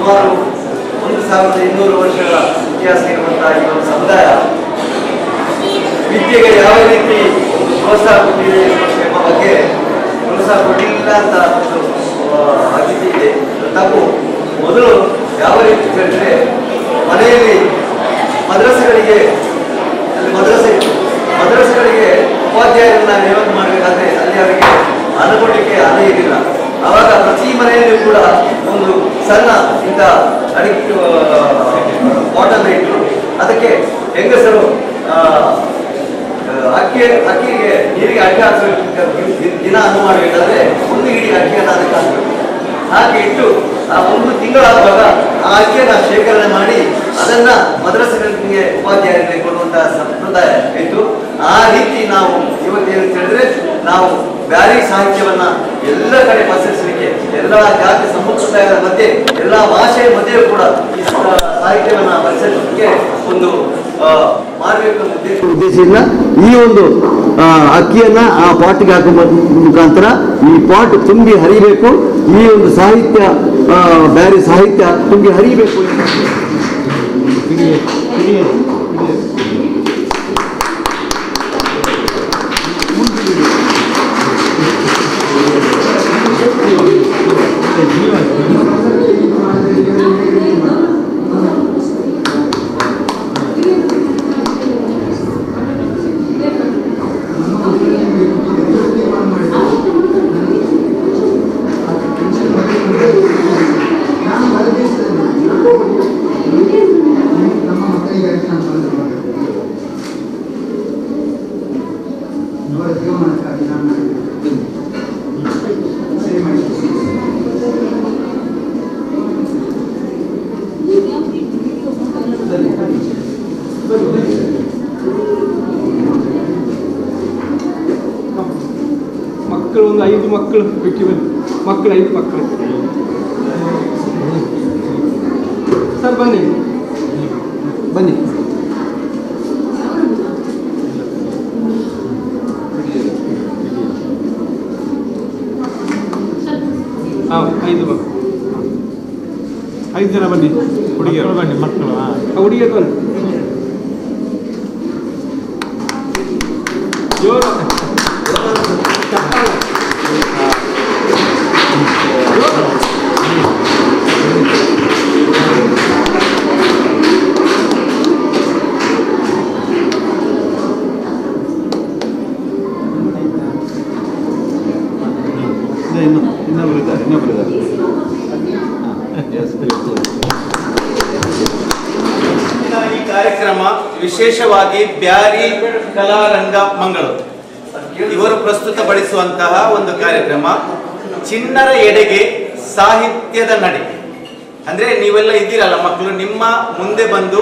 ಸುಮಾರು 1200 ವರ್ಷಗಳ ಇತಿಹಾಸ ಇರುವಂತಹ ಈ ಒಂದು ಸಮುದಾಯ ವಿದ್ಯೆಗೆ ಯಾವ ರೀತಿ ಪ್ರೋತ್ಸಾಹ ಕೊಟ್ಟಿದೆ ಎಂಬ ಬಗ್ಗೆ ಪ್ರೋತ್ಸಾಹ ಕೊಟ್ಟಿಲ್ಲ ಅಂತ ಒಂದು ಮಾಹಿತಿ ಇದೆ. ನಾವು ಮೊದಲು ಯಾವ ರೀತಿ ಹೇಳಿದ್ರೆ, ಮನೆಯಲ್ಲಿ ಮದ್ರಸೆಗಳಿಗೆ ಉಪಾಧ್ಯಾಯರನ್ನ ನೇಮಕ ಮಾಡಬೇಕಾದ್ರೆ ಅಲ್ಲಿ ಅವರಿಗೆ ಹಣ ಕೊಡಲಿಕ್ಕೆ ಹಣ ಇರಲಿಲ್ಲ. ಆವಾಗ ಪ್ರತಿ ಮನೆಯಲ್ಲೂ ಕೂಡ ಒಂದು ಸಣ್ಣ ಇಂಥ ಅಡಿಕೆ ಬಾಟಲ್ ಇಟ್ಟರು. ಅದಕ್ಕೆ ಹೆಂಗಸರು ಅಕ್ಕಿಗೆ ನೀರಿಗೆ ಅಡ್ಡ ಹಾಕಬೇಕು. ದಿನ ಹಣ್ಣು ಮಾಡಬೇಕಾದ್ರೆ ಒಂದು ಹಿಡಿ ಅಕ್ಕಿಯನ್ನು ಅದಕ್ಕೆ ಹಾಕಬೇಕು. ಹಾಗೆ ಇಟ್ಟು ಆ ಒಂದು ತಿಂಗಳಾಗುವಾಗ ಆ ಅಕ್ಕಿಯನ್ನು ಶೇಖರಣೆ ಮಾಡಿ ಅದನ್ನ ಮದ್ರಸೆಗಳಿಗೆ ಉಪಾಧ್ಯಾಯರಿಗೆ ಕೊಡುವಂತಹ ಸಂಪ್ರದಾಯ ಇತ್ತು. ಆ ರೀತಿ ನಾವು ಇವತ್ತೇನು ಹೇಳಿದ್ರೆ, ನಾವು ಬ್ಯಾರಿ ಸಾಹಿತ್ಯವನ್ನ ಎಲ್ಲ ಕಡೆ ಪಸರಿಸಲಿಕ್ಕೆ, ಎಲ್ಲ ಜಾತಿ ಸಮುದಾಯದ ಮಧ್ಯೆ, ಎಲ್ಲ ಭಾಷೆಯ ಮಧ್ಯೆಯೂ ಕೂಡ ಈ ಸಾಹಿತ್ಯವನ್ನ ಪರಿಸಲಿಕ್ಕೆ ಒಂದು ಮಾಡಬೇಕು ಉದ್ದೇಶದಿಂದ ಈ ಒಂದು ಅಕ್ಕಿಯನ್ನ ಆ ಪಾಟ್ಗೆ ಹಾಕುವ ಮುಖಾಂತರ ಈ ಪಾಟ್ ತುಂಬಿ ಹರಿಬೇಕು. ಈ ಒಂದು ಸಾಹಿತ್ಯ, ಬ್ಯಾರಿ ಸಾಹಿತ್ಯ ತುಂಬಿ ಹರಿಬೇಕು. ಮಕ್ಕಳು ಒಂದು 5 ಮಕ್ಕಳು ಬಿಟ್ಟು ಮಕ್ಕಳು 5 ಮಕ್ಕಳು ಸರ್, ಬನ್ನಿ ಬನ್ನಿ. ಹಾಂ, 5 ಮಕ್ಕಳು, 5 ಜನ ಬನ್ನಿ. ಹುಡುಗಿಯರು ಬನ್ನಿ, ಮಕ್ಕಳು ಹುಡುಗಿಯರು ಬನ್ನಿ. ಜೋರು ಈ ಕಾರ್ಯಕ್ರಮ ವಿಶೇಷವಾಗಿ ಬ್ಯಾರಿ ಕಲಾರಂಗ ಮಂಗಳೂರು ಇವರು ಪ್ರಸ್ತುತಪಡಿಸುವಂತಹ ಒಂದು ಕಾರ್ಯಕ್ರಮ, ಚಿಣ್ಣರ ಎಡೆಗೆ ಸಾಹಿತ್ಯದ ನಡೆ. ಅಂದ್ರೆ ನೀವೆಲ್ಲ ಇದ್ದೀರಲ್ಲ ಮಕ್ಕಳು, ನಿಮ್ಮ ಮುಂದೆ ಬಂದು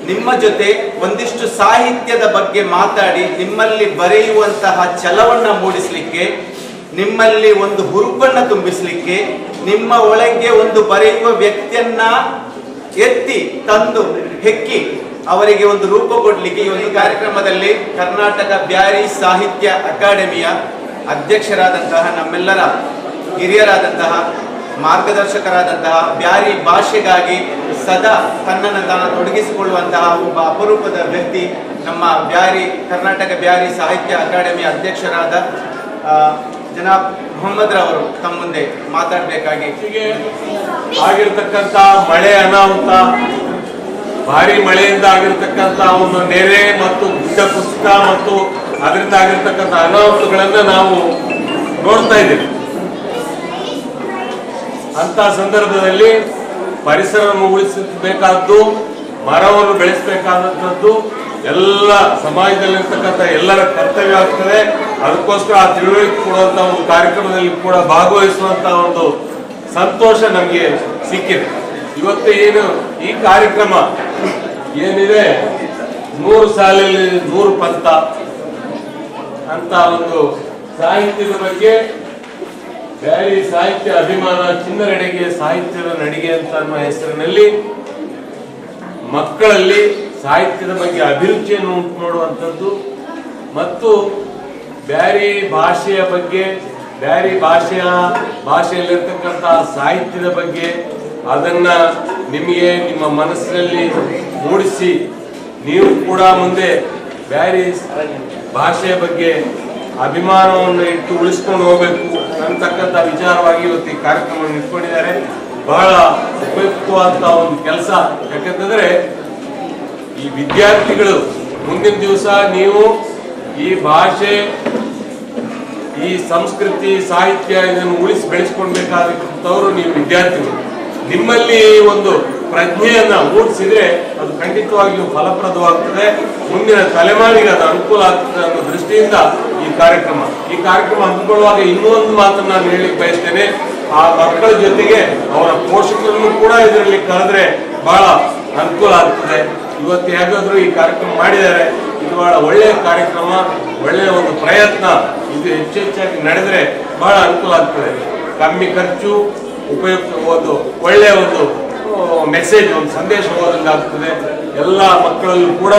ನಿಮ್ಮ ಜೊತೆ ಒಂದಿಷ್ಟು ಸಾಹಿತ್ಯದ ಬಗ್ಗೆ ಮಾತಾಡಿ ನಿಮ್ಮಲ್ಲಿ ಬರೆಯುವಂತಹ ಛಲವನ್ನ ಮೂಡಿಸಲಿಕ್ಕೆ, ನಿಮ್ಮಲ್ಲಿ ಒಂದು ಹುರುಪನ್ನ ತುಂಬಿಸಲಿಕ್ಕೆ, ನಿಮ್ಮ ಒಳಗೆ ಒಂದು ಬರೆಯುವ ವ್ಯಕ್ತಿಯನ್ನ ಎತ್ತಿ ತಂದು ಹೆಕ್ಕಿ ಅವರಿಗೆ ಒಂದು ರೂಪ ಕೊಡಲಿಕ್ಕೆ ಈ ಒಂದು ಕಾರ್ಯಕ್ರಮದಲ್ಲಿ ಕರ್ನಾಟಕ ಬ್ಯಾರಿ ಸಾಹಿತ್ಯ ಅಕಾಡೆಮಿಯ ಅಧ್ಯಕ್ಷರಾದಂತಹ, ನಮ್ಮೆಲ್ಲರ ಹಿರಿಯರಾದಂತಹ, ಮಾರ್ಗದರ್ಶಕರಾದಂತಹ, ಬ್ಯಾರಿ ಭಾಷೆಗಾಗಿ ಸದಾ ತನ್ನನ್ನು ತಾನು ತೊಡಗಿಸಿಕೊಳ್ಳುವಂತಹ ಒಬ್ಬ ಅಪರೂಪದ ವ್ಯಕ್ತಿ ನಮ್ಮ ಕರ್ನಾಟಕ ಬ್ಯಾರಿ ಸಾಹಿತ್ಯ ಅಕಾಡೆಮಿಯ ಅಧ್ಯಕ್ಷರಾದ ಜನಾಬ್ ಮೊಹಮ್ಮದ್ ರವರು ತಮ್ಮ ಮುಂದೆ ಮಾತಾಡಬೇಕಾಗಿ. ಆಗಿರ್ತಕ್ಕಂಥ ಮಳೆ ಅನಾಹುತ, ಭಾರಿ ಮಳೆಯಿಂದ ಆಗಿರ್ತಕ್ಕಂಥ ಒಂದು ನೆರೆ ಮತ್ತು ಗುಡ್ಡ ಕುಸಿತ ಮತ್ತು ಅದರಿಂದ ಆಗಿರ್ತಕ್ಕಂಥ ಅನಾಹುತಗಳನ್ನ ನಾವು ನೋಡ್ತಾ ಇದ್ದೇವೆ. ಅಂತ ಸಂದರ್ಭದಲ್ಲಿ ಪರಿಸರವನ್ನು ಉಳಿಸಬೇಕಾದ್ದು, ಮರವನ್ನು ಬೆಳೆಸಬೇಕಾದಂಥದ್ದು ಎಲ್ಲ ಸಮಾಜದಲ್ಲಿರ್ತಕ್ಕಂಥ ಎಲ್ಲರ ಕರ್ತವ್ಯ ಆಗ್ತದೆ. ಅದಕ್ಕೋಸ್ಕರ ಆ ತಿಳುವಳಿಕೆ ಕೊಡುವಂತ ಒಂದು ಕಾರ್ಯಕ್ರಮದಲ್ಲಿ ಕೂಡ ಭಾಗವಹಿಸುವಂತ ಒಂದು ಸಂತೋಷ ನಮಗೆ ಸಿಕ್ಕಿದೆ. ಇವತ್ತು ಏನು ಈ ಕಾರ್ಯಕ್ರಮ ಏನಿದೆ, 100 ಸಾಲಲ್ಲಿ 100 ಪಂಥ ಅಂತ ಒಂದು ಸಾಹಿತ್ಯದ ಬಗ್ಗೆ, ಬ್ಯಾರಿ ಸಾಹಿತ್ಯ ಅಭಿಮಾನ, ಚಿನ್ನರೆಡೆಗೆ ಸಾಹಿತ್ಯದ ನಡಿಗೆ ಅಂತ ಅನ್ನುವ ಹೆಸರಿನಲ್ಲಿ ಮಕ್ಕಳಲ್ಲಿ ಸಾಹಿತ್ಯದ ಬಗ್ಗೆ ಅಭಿರುಚಿಯನ್ನು ಉಂಟು ಮಾಡುವಂಥದ್ದು ಮತ್ತು ಬ್ಯಾರಿ ಭಾಷೆಯ ಬಗ್ಗೆ, ಬ್ಯಾರಿ ಭಾಷೆಯಲ್ಲಿರ್ತಕ್ಕಂಥ ಸಾಹಿತ್ಯದ ಬಗ್ಗೆ ಅದನ್ನ ನಿಮಗೆ ನಿಮ್ಮ ಮನಸ್ಸಿನಲ್ಲಿ ಮೂಡಿಸಿ ನೀವು ಕೂಡ ಮುಂದೆ ಬ್ಯಾರಿ ಭಾಷೆಯ ಬಗ್ಗೆ ಅಭಿಮಾನವನ್ನು ಇಟ್ಟು ಉಳಿಸ್ಕೊಂಡು ಹೋಗಬೇಕು ಅಂತಕ್ಕಂಥ ವಿಚಾರವಾಗಿ ಇವತ್ತು ಈ ಕಾರ್ಯಕ್ರಮವನ್ನು ಇಟ್ಕೊಂಡಿದ್ದಾರೆ. ಬಹಳ ಉಪಯುಕ್ತವಾದಂಥ ಒಂದು ಕೆಲಸ. ಯಾಕಂತಂದ್ರೆ ಈ ವಿದ್ಯಾರ್ಥಿಗಳು ಮುಂದಿನ ದಿವಸ ನೀವು ಈ ಭಾಷೆ, ಈ ಸಂಸ್ಕೃತಿ, ಸಾಹಿತ್ಯ ಇದನ್ನು ಉಳಿಸಿ ಬೆಳೆಸ್ಕೊಳ್ಬೇಕಾದಂಥವ್ರು ನೀವು ವಿದ್ಯಾರ್ಥಿಗಳು. ನಿಮ್ಮಲ್ಲಿ ಒಂದು ಪ್ರಜ್ಞೆಯನ್ನ ಮೂಡಿಸಿದ್ರೆ ಅದು ಖಂಡಿತವಾಗಿಯೂ ಫಲಪ್ರದವಾಗ್ತದೆ, ಮುಂದಿನ ತಲೆಮಾರಿಗೆ ಅದು ಅನುಕೂಲ ಆಗ್ತದೆ ಅನ್ನೋ ದೃಷ್ಟಿಯಿಂದ ಈ ಕಾರ್ಯಕ್ರಮ ಹಮ್ಮಿಕೊಳ್ಳುವಾಗ ಇನ್ನೂ ಒಂದು ಮಾತನ್ನು ನಾನು ಹೇಳಲಿಕ್ಕೆ ಬಯಸ್ತೇನೆ. ಆ ಮಕ್ಕಳ ಜೊತೆಗೆ ಅವರ ಪೋಷಕರನ್ನು ಕೂಡ ಇದರಲ್ಲಿ ಕರೆದ್ರೆ ಬಹಳ ಅನುಕೂಲ ಆಗ್ತದೆ. ಇವತ್ತು ಹೇಗಾದ್ರೂ ಈ ಕಾರ್ಯಕ್ರಮ ಮಾಡಿದ್ದಾರೆ, ಇದು ಬಹಳ ಒಳ್ಳೆಯ ಕಾರ್ಯಕ್ರಮ, ಒಳ್ಳೆಯ ಒಂದು ಪ್ರಯತ್ನ. ಇದು ಹೆಚ್ಚಾಗಿ ನಡೆದರೆ ಬಹಳ ಅನುಕೂಲ ಆಗ್ತದೆ. ಕಮ್ಮಿ ಖರ್ಚು, ಉಪಯುಕ್ತ, ಒಂದು ಒಳ್ಳೆಯ ಒಂದು ಮೆಸೇಜ್, ಒಂದು ಸಂದೇಶ ಹೋದಂಗಾಗ್ತದೆ. ಎಲ್ಲ ಮಕ್ಕಳಲ್ಲೂ ಕೂಡ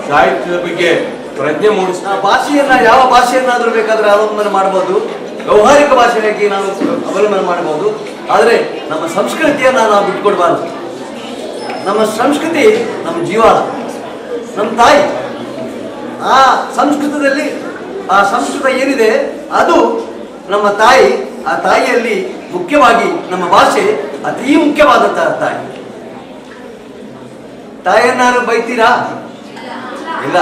ಸಾಹಿತ್ಯದ ಬಗ್ಗೆ ಪ್ರಜ್ಞೆ ಮೂಡಿಸ್ತಾ ಭಾಷೆಯನ್ನ, ಯಾವ ಭಾಷೆಯನ್ನಾದ್ರೂ ಬೇಕಾದ್ರೆ ಅವಲಂಬನೆ ಮಾಡಬಹುದು, ವ್ಯವಹಾರಿಕ ಭಾಷೆಯಾಗಿ ನಾವು ಅವಲಂಬನೆ ಮಾಡಬಹುದು. ಆದರೆ ನಮ್ಮ ಸಂಸ್ಕೃತಿಯನ್ನ ನಾವು ಬಿಟ್ಕೊಡ್ಬಾರ್ದು. ನಮ್ಮ ಸಂಸ್ಕೃತಿ ನಮ್ಮ ಜೀವಾಳ, ನಮ್ಮ ತಾಯಿ. ಆ ಸಂಸ್ಕೃತದಲ್ಲಿ, ಆ ಸಂಸ್ಕೃತ ಏನಿದೆ ಅದು ನಮ್ಮ ತಾಯಿ. ಆ ತಾಯಿಯಲ್ಲಿ ಮುಖ್ಯವಾಗಿ ನಮ್ಮ ಭಾಷೆ ಅತೀ ಮುಖ್ಯವಾದಂತಹ ತಾಯಿ. ತಾಯಿಯನ್ನಾರು ಬೈತೀರಾ? ಇಲ್ಲ.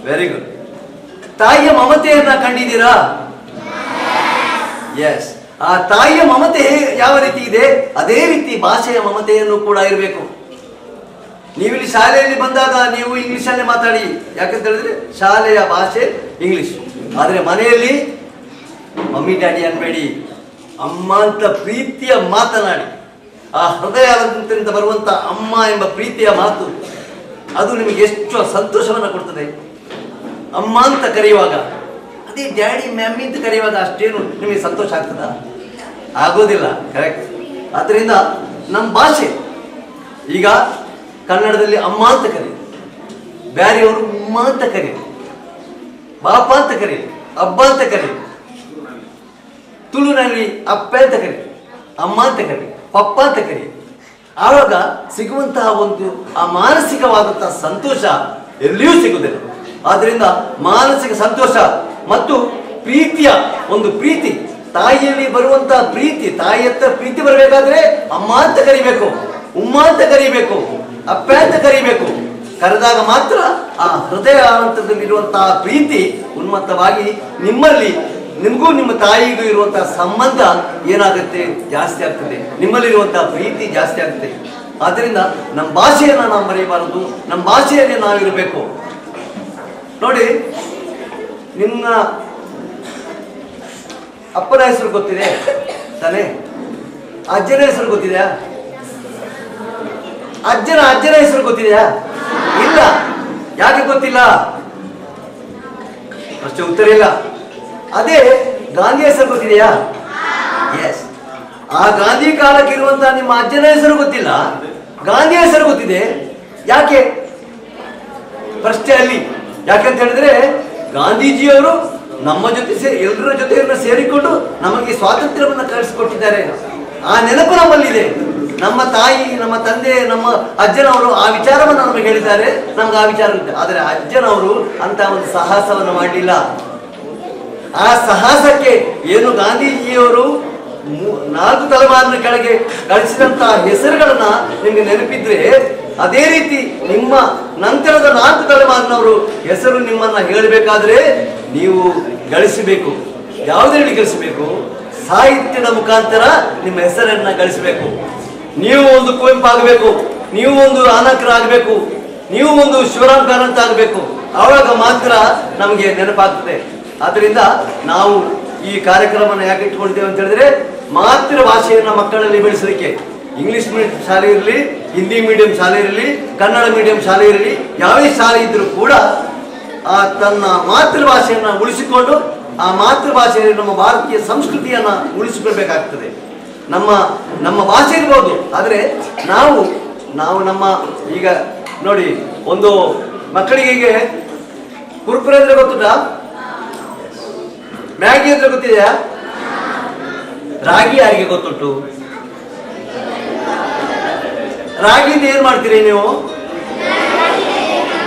Very good. ತಾಯಿಯ ಮಮತೆಯನ್ನ ಕಂಡಿದ್ದೀರಾ? ಎಸ್. ಆ ತಾಯಿಯ ಮಮತೆ ಯಾವ ರೀತಿ ಇದೆ ಅದೇ ರೀತಿ ಭಾಷೆಯ ಮಮತೆಯನ್ನು ಕೂಡ ಇರಬೇಕು. ನೀವಿಲ್ಲಿ ಶಾಲೆಯಲ್ಲಿ ಬಂದಾಗ ನೀವು ಇಂಗ್ಲಿಷಲ್ಲೇ ಮಾತಾಡಿ, ಯಾಕಂತ ಹೇಳಿದ್ರೆ ಶಾಲೆಯ ಭಾಷೆ ಇಂಗ್ಲಿಷ್. ಆದರೆ ಮನೆಯಲ್ಲಿ ಮಮ್ಮಿ ಡ್ಯಾಡಿ ಅನ್ಬೇಡಿ, ಅಮ್ಮ ಅಂತ ಪ್ರೀತಿಯ ಮಾತನಾಡಿ. ಆ ಹೃದಯದಿಂದ ಬರುವಂತ ಅಮ್ಮ ಎಂಬ ಪ್ರೀತಿಯ ಮಾತು ಅದು ನಿಮಗೆ ಎಷ್ಟು ಸಂತೋಷವನ್ನು ಕೊಡ್ತದೆ. ಅಮ್ಮ ಅಂತ ಕರೆಯುವಾಗ, ಅದೇ ಡ್ಯಾಡಿ ಮ್ಯಾಮಿ ಅಂತ ಕರೆಯುವಾಗ ಅಷ್ಟೇನು ನಿಮಗೆ ಸಂತೋಷ ಆಗ್ತದ? ಆಗೋದಿಲ್ಲ. ಕರೆಕ್ಟ್. ಆದ್ದರಿಂದ ನಮ್ಮ ಭಾಷೆ, ಈಗ ಕನ್ನಡದಲ್ಲಿ ಅಮ್ಮ ಅಂತ ಕರೀರಿ, ಬ್ಯಾರಿಯವರು ಉಮ್ಮ ಅಂತ ಕರೀರಿ, ಬಾಪ ಅಂತ ಕರೀರಿ, ಅಬ್ಬ ಅಂತ ಕರೀರಿ, ತುಳುನಲ್ಲಿ ಅಪ್ಪ ಅಂತ ಕರೀರಿ, ಅಮ್ಮ ಅಂತ ಕರೀರಿ, ಪಪ್ಪ ಅಂತ ಕರೀರಿ. ಆವಾಗ ಸಿಗುವಂತಹ ಒಂದು ಆ ಮಾನಸಿಕವಾದಂತಹ ಸಂತೋಷ ಎಲ್ಲಿಯೂ ಸಿಗುವುದಿಲ್ಲ. ಆದ್ದರಿಂದ ಮಾನಸಿಕ ಸಂತೋಷ ಮತ್ತು ಪ್ರೀತಿಯ ಒಂದು ಪ್ರೀತಿ, ತಾಯಿಯಲ್ಲಿ ಬರುವಂತಹ ಪ್ರೀತಿ, ತಾಯಿಯತ್ತ ಪ್ರೀತಿ ಬರಬೇಕಾದ್ರೆ ಅಮ್ಮ ಅಂತ ಕರಿಬೇಕು, ಉಮ್ಮ ಅಂತ ಕರಿಬೇಕು, ಅಪ್ಪ ಅಂತ ಕರಿಬೇಕು. ಕರೆದಾಗ ಮಾತ್ರ ಆ ಹೃದಯ ಹಂತದಲ್ಲಿರುವಂತಹ ಪ್ರೀತಿ ಉನ್ಮತ್ತವಾಗಿ ನಿಮ್ಮಲ್ಲಿ, ನಿಮಗೂ ನಿಮ್ಮ ತಾಯಿಗೂ ಇರುವಂತಹ ಸಂಬಂಧ ಏನಾಗುತ್ತೆ? ಜಾಸ್ತಿ ಆಗ್ತದೆ. ನಿಮ್ಮಲ್ಲಿರುವಂತಹ ಪ್ರೀತಿ ಜಾಸ್ತಿ ಆಗ್ತದೆ. ಆದ್ದರಿಂದ ನಮ್ಮ ಭಾಷೆಯನ್ನು ನಾವು ಮರೆಯಬಾರದು, ನಮ್ಮ ಭಾಷೆಯಲ್ಲಿ ನಾವಿರಬೇಕು. ನೋಡಿ, ನಿಮ್ಮ ಅಪ್ಪನ ಹೆಸರು ಗೊತ್ತಿದೆ ತಾನೇ? ಅಜ್ಜನ ಹೆಸರು ಗೊತ್ತಿದೆಯಾ? ಅಜ್ಜನ ಹೆಸರು ಗೊತ್ತಿದೆಯಾ? ಇಲ್ಲ. ಯಾಕೆ ಗೊತ್ತಿಲ್ಲ? ಅಷ್ಟೇ ಉತ್ತರ ಇಲ್ಲ. ಅದೇ ಗಾಂಧಿ ಹೆಸರು ಗೊತ್ತಿದೆಯಾ? ಎಸ್. ಆ ಗಾಂಧಿ ಕಾಲಕ್ಕೆ ಇರುವಂತಹ ನಿಮ್ಮ ಅಜ್ಜನ ಹೆಸರು ಗೊತ್ತಿಲ್ಲ, ಗಾಂಧಿ ಹೆಸರು ಗೊತ್ತಿದೆ. ಯಾಕೆ? ಪ್ರಶ್ನೆ ಅಲ್ಲಿ. ಯಾಕಂತ ಹೇಳಿದ್ರೆ ಗಾಂಧೀಜಿಯವರು ನಮ್ಮ ಜೊತೆ ಎಲ್ಲರ ಜೊತೆಯನ್ನು ಸೇರಿಕೊಂಡು ನಮಗೆ ಸ್ವಾತಂತ್ರ್ಯವನ್ನು ಕಳಿಸಿಕೊಟ್ಟಿದ್ದಾರೆ. ಆ ನೆನಪು ನಮ್ಮಲ್ಲಿದೆ. ನಮ್ಮ ತಾಯಿ, ನಮ್ಮ ತಂದೆ, ನಮ್ಮ ಅಜ್ಜನವರು ಆ ವಿಚಾರವನ್ನು ನಮಗೆ ಹೇಳಿದ್ದಾರೆ, ನಮ್ಗೆ ಆ ವಿಚಾರ ಇದೆ. ಆದರೆ ಅಜ್ಜನವರು ಅಂತ ಒಂದು ಸಾಹಸವನ್ನು ಮಾಡಲಿಲ್ಲ. ಆ ಸಾಹಸಕ್ಕೆ ಏನು ಗಾಂಧೀಜಿಯವರು 4 ತಲೆಮಾರಿನ ಕೆಳಗೆ ಗಳಿಸಿದಂತಹ ಹೆಸರುಗಳನ್ನ ನಿಮಗೆ ನೆನಪಿದ್ರೆ, ಅದೇ ರೀತಿ ನಿಮ್ಮ ನಂತರದ 4 ತಲೆಮಾರಿನವರು ಹೆಸರು ನಿಮ್ಮನ್ನ ಹೇಳಬೇಕಾದ್ರೆ ನೀವು ಗಳಿಸಬೇಕು. ಯಾವುದರಲ್ಲಿ ಗಳಿಸಬೇಕು? ಸಾಹಿತ್ಯದ ಮುಖಾಂತರ ನಿಮ್ಮ ಹೆಸರನ್ನ ಗಳಿಸಬೇಕು. ನೀವು ಒಂದು ಕುವೆಂಪು ಆಗಬೇಕು, ನೀವು ಒಂದು ಆನಕರ ಆಗಬೇಕು, ನೀವು ಒಂದು ಶಿವರಾಮ್ ಕಾರಂತ ಆಗಬೇಕು. ಆವಾಗ ಮಾತ್ರ ನಮಗೆ ನೆನಪಾಗ್ತದೆ. ಆದ್ದರಿಂದ ನಾವು ಈ ಕಾರ್ಯಕ್ರಮವನ್ನು ಯಾಕೆ ಇಟ್ಕೊಳ್ತೇವೆ ಅಂತ ಹೇಳಿದ್ರೆ, ಮಾತೃಭಾಷೆಯನ್ನು ಮಕ್ಕಳಲ್ಲಿ ಬೆಳೆಸಲಿಕ್ಕೆ. ಇಂಗ್ಲಿಷ್ ಮೀಡಿಯಂ ಶಾಲೆ ಇರಲಿ, ಹಿಂದಿ ಮೀಡಿಯಂ ಶಾಲೆ ಇರಲಿ, ಕನ್ನಡ ಮೀಡಿಯಂ ಶಾಲೆ ಇರಲಿ, ಯಾವುದೇ ಶಾಲೆ ಇದ್ರೂ ಕೂಡ ತನ್ನ ಮಾತೃಭಾಷೆಯನ್ನು ಉಳಿಸಿಕೊಂಡು ಆ ಮಾತೃಭಾಷೆಯಲ್ಲಿ ನಮ್ಮ ಭಾರತೀಯ ಸಂಸ್ಕೃತಿಯನ್ನು ಉಳಿಸಿಕೊಳ್ಬೇಕಾಗ್ತದೆ. ನಮ್ಮ ಭಾಷೆ ಇರ್ಬೋದು, ಆದರೆ ನಾವು ನಮ್ಮ ಈಗ ನೋಡಿ, ಒಂದು ಮಕ್ಕಳಿಗೆ ಹೀಗೆ ಕುರ್ಕುರೆ ಅಂದ್ರೆ ಗೊತ್ತುಂಟಾ? ಮ್ಯಾಗಿ ಅಂದ್ರೆ ಗೊತ್ತಿದೆಯಾ? ರಾಗಿ ಯಾರಿಗೆ ಗೊತ್ತುಂಟು? ರಾಗಿಯಿಂದ ಏನ್ ಮಾಡ್ತೀರಿ ನೀವು?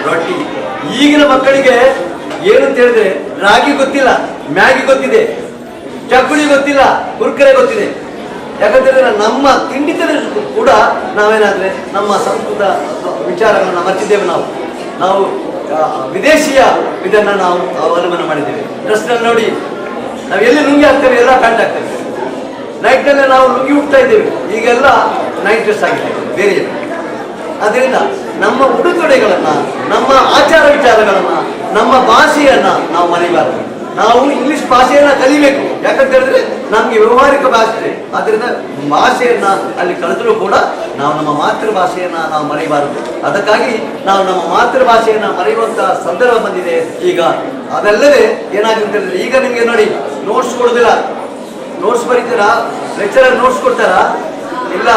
ರೊಟ್ಟಿ. ಈಗಿನ ಮಕ್ಕಳಿಗೆ ಏನು ಅಂತ ಹೇಳಿದ್ರೆ ರಾಗಿ ಗೊತ್ತಿಲ್ಲ, ಮ್ಯಾಗಿ ಗೊತ್ತಿದೆ, ಚಕ್ಕುಳಿ ಗೊತ್ತಿಲ್ಲ, ಕುರ್ಕರೆ ಗೊತ್ತಿದೆ. ಯಾಕಂತಂದ್ರೆ ನಮ್ಮ ತಿಂಡಿ ಕೂಡ ನಾವೇನಾದ್ರೆ ನಮ್ಮ ಸಂಸ್ಕೃತ ವಿಚಾರಗಳನ್ನ ಮರ್ತಿದ್ದೇವೆ. ನಾವು ವಿದೇಶಿಯ ಇದನ್ನ ನಾವು ಅವಲಂಬನೆ ಮಾಡಿದ್ದೇವೆ. ಡ್ರೆಸ್ನಲ್ಲಿ ನೋಡಿ, ನಾವು ಎಲ್ಲಿ ಲುಂಗಿ ಹಾಕ್ತೇವೆ ಎಲ್ಲ ಪ್ಯಾಂಟ್ ಹಾಕ್ತೇವೆ. ನೈಟ್ನಲ್ಲೇ ನಾವು ಲುಂಗಿ ಉಡ್ತಾ ಇದ್ದೇವೆ, ಈಗೆಲ್ಲ ನೈಟ್ ಡ್ರೆಸ್ ಆಗಿದೆ ಬೇರೆ. ಅದರಿಂದ ನಮ್ಮ ಉಡುತೊಡೆಗಳನ್ನ, ನಮ್ಮ ಆಚಾರ ವಿಚಾರಗಳನ್ನ, ನಮ್ಮ ಭಾಷೆಯನ್ನ ನಾವು ಮರಿಬಾರದು. ನಾವು ಇಂಗ್ಲಿಷ್ ಭಾಷೆಯನ್ನ ಕಲಿಬೇಕು. ಯಾಕಂತ ಹೇಳಿದ್ರೆ ನಮ್ಗೆ ವ್ಯವಹಾರಿಕ ಭಾಷೆ, ಅದರಿಂದ ಭಾಷೆಯನ್ನ ಅಲ್ಲಿ ಕಲಿತರೂ ಕೂಡ ನಾವು ನಮ್ಮ ಮಾತೃಭಾಷೆಯನ್ನ ನಾವು ಮರೆಯಬಾರದು. ಅದಕ್ಕಾಗಿ ನಾವು ನಮ್ಮ ಮಾತೃಭಾಷೆಯನ್ನ ಮರೆಯುವಂತ ಸಂದರ್ಭ ಬಂದಿದೆ ಈಗ. ಅದಲ್ಲದೆ ಏನಾಗುತ್ತೆ ಅಂತ ಹೇಳಿದ್ರೆ, ಈಗ ನಿಮ್ಗೆ ನೋಡಿ ನೋಟ್ಸ್ ಕೊಡುದಿಲ್ಲ. ನೋಟ್ಸ್ ಬರೀತೀರಾ? ಲೆಕ್ಚರರ್ ನೋಟ್ಸ್ ಕೊಡ್ತಾರಾ? ಇಲ್ಲ,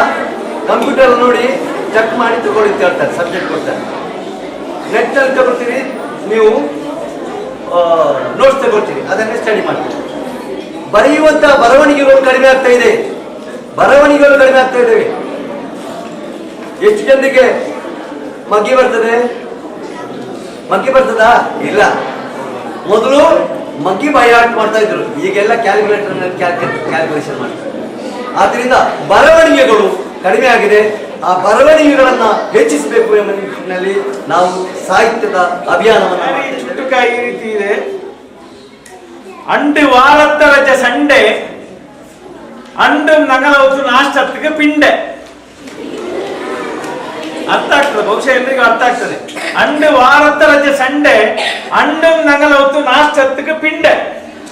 ಕಂಪ್ಯೂಟರ್ ನೋಡಿ ಚೆಕ್ ಮಾಡಿ ತಗೊಳ್ಳಿ ಅಂತ ಹೇಳ್ತಾರೆ, ಸಬ್ಜೆಕ್ಟ್ ಕೊಡ್ತಾರೆ. ನೆಟ್ನಲ್ಲಿ ತಗೊಳ್ತೀರಿ ನೀವು, ನೋಟ್ಸ್ ತಗೊಳ್ತೀರಿ, ಅದನ್ನೇ ಸ್ಟಡಿ ಮಾಡ್ತೀರಿ. ಬರೆಯುವಂತ ಬರವಣಿಗೆಗಳು ಕಡಿಮೆ ಆಗ್ತಾ ಇದೆ, ಬರವಣಿಗೆಗಳು ಕಡಿಮೆ ಆಗ್ತಾ ಇದ್ದೇವೆ. ಎಷ್ಟು ಜನರಿಗೆ ಮಗ್ಗಿ ಬರ್ತದೆ? ಮಗ್ಗಿ ಬರ್ತದಾ? ಇಲ್ಲ. ಮೊದಲು ಮಗ್ಗಿ ಬೈ ಹಾರ್ಟ್ ಮಾಡ್ತಾ ಇದ್ರು, ಈಗೆಲ್ಲ ಕ್ಯಾಲ್ಕುಲೇಟರ್ ಕ್ಯಾಲ್ಕುಲೇಷನ್ ಮಾಡ್ತಾರೆ. ಆದ್ರಿಂದ ಬರವಣಿಗೆಗಳು ಕಡಿಮೆ ಆಗಿದೆ. ಆ ಬರವಣಿಗೆಗಳನ್ನ ಹೆಚ್ಚಿಸಬೇಕು ಎಂಬ ನಿಟ್ಟಿನಲ್ಲಿ ನಾವು ಸಾಹಿತ್ಯದ ಅಭಿಯಾನವನ್ನು. ಚುಟುಕ ಈ ರೀತಿ ಇದೆ: ಅಂಡು ವಾರತ್ತರಜ ಸಂಡೆ ಅಂಡು ನಗಲವತ್ತು ನಾಷ್ಟಕ್ಕೆ ಪಿಂಡೆ. ಅರ್ಥ ಆಗ್ತದೆ, ಬಹುಶಃ ಎಲ್ರಿಗೂ ಅರ್ಥ ಆಗ್ತದೆ. ಅಂಡು ವಾರತ್ತರಜ ಸಂಡೆ ಅಂಡು ನಗಲವತ್ತು ನಾಷ್ಟಕ್ಕೆ ಪಿಂಡೆ.